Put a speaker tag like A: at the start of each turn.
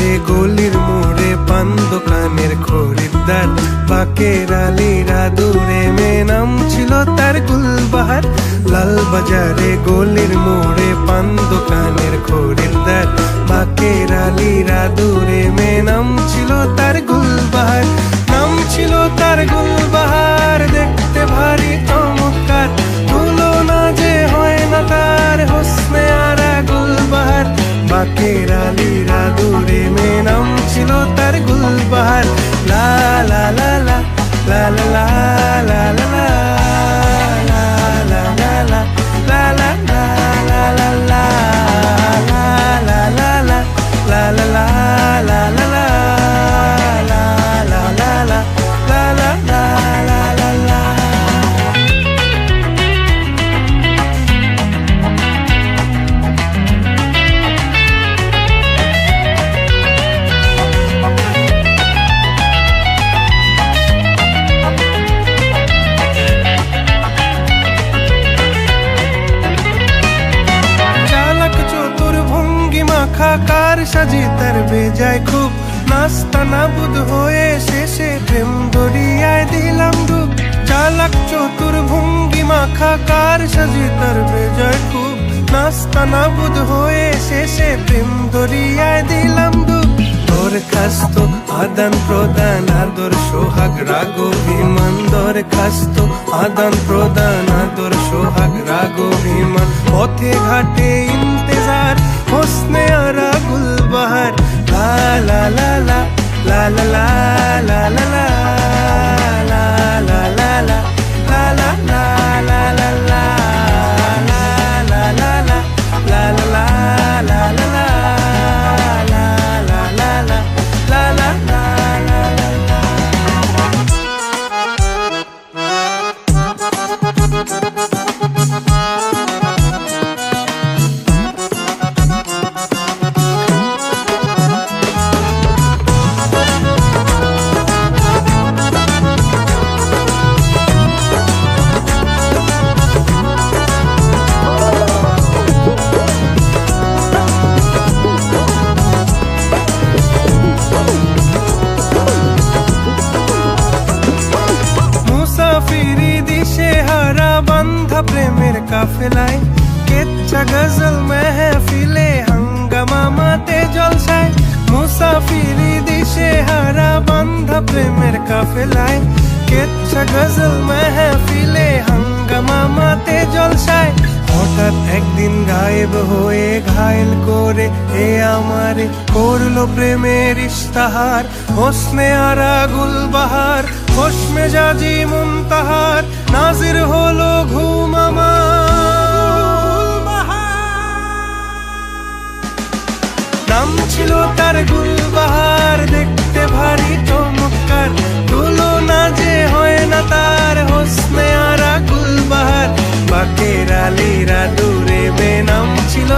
A: বাজারে গলির মোড়ে পান দোকানের খরিদ্দার, বাকের আলীরা দূরে মেয়ে নাম ছিল তার গুলবাহার। লাল বাজারে গলির মোড়ে পান দোকানের খরিদ্দার, বাকের আলীরা দূরে মেয়ে নাম ছিল তার গুলবাহার। নাম ছিল তার গুলবাহার, দেখতে ভারী চমৎকার, তুলনা যে হয় না তার হোসনে আরা গুলবাহার। বাকের আলীরা দূরে মেয়ে নাম ছিল তার গুলবাহার। লা লা লা লা লা লা লা লা লা কার সাজি তার বেজায় খুব, নাস্তা নাবুদ হয়ে শেষে প্রেম দরিয়ায় দিলাম ডুব। চালাক চতুর ভঙ্গি মাখা কার সাজি তার বেজায় খুব, নাস্তা নাবুদ হয়ে শেষে প্রেম দরিয়ায় দিলাম ডুব। দরখাস্ত আদান প্রদান আদর সোহাগ রাগ অভিমান, দরখাস্ত আদান প্রদান আদর সোহাগ রাগ অভিমান। পথে ঘাটে ইন্তেজার হোসনে আরা গুলবাহার। লা লা লা লা লা লা লা লা লা লা লা লা লা লা লা লা লা লা প্রেমের কাফেলায়, কেচ্ছা গজল মেহফিলে হাঙ্গামা মাতে জলসায়। মুসাফিরি দিশে হারা বান্ধা প্রেমের কাফেলায়, কেচ্ছা গজল মেহফিলে হাঙ্গামা মাতে জলসায়। হঠাৎ একদিন গায়েব হয়ে ঘায়েল করে এ আমারে করলো প্রেমের ইশতাহার। হোসনে আরা গুলবাহার, হোশ মেজাজি মুনতাহার, নাজির হলো ঘুম আমার। নাম ছিল তার গুলবাহার, দেখতে ভারী চমৎকার, তুলনা যে হয় না তার হোসনে আরা গুলবাহার। বাকের আলীরা দূরে মেয়ে নাম ছিল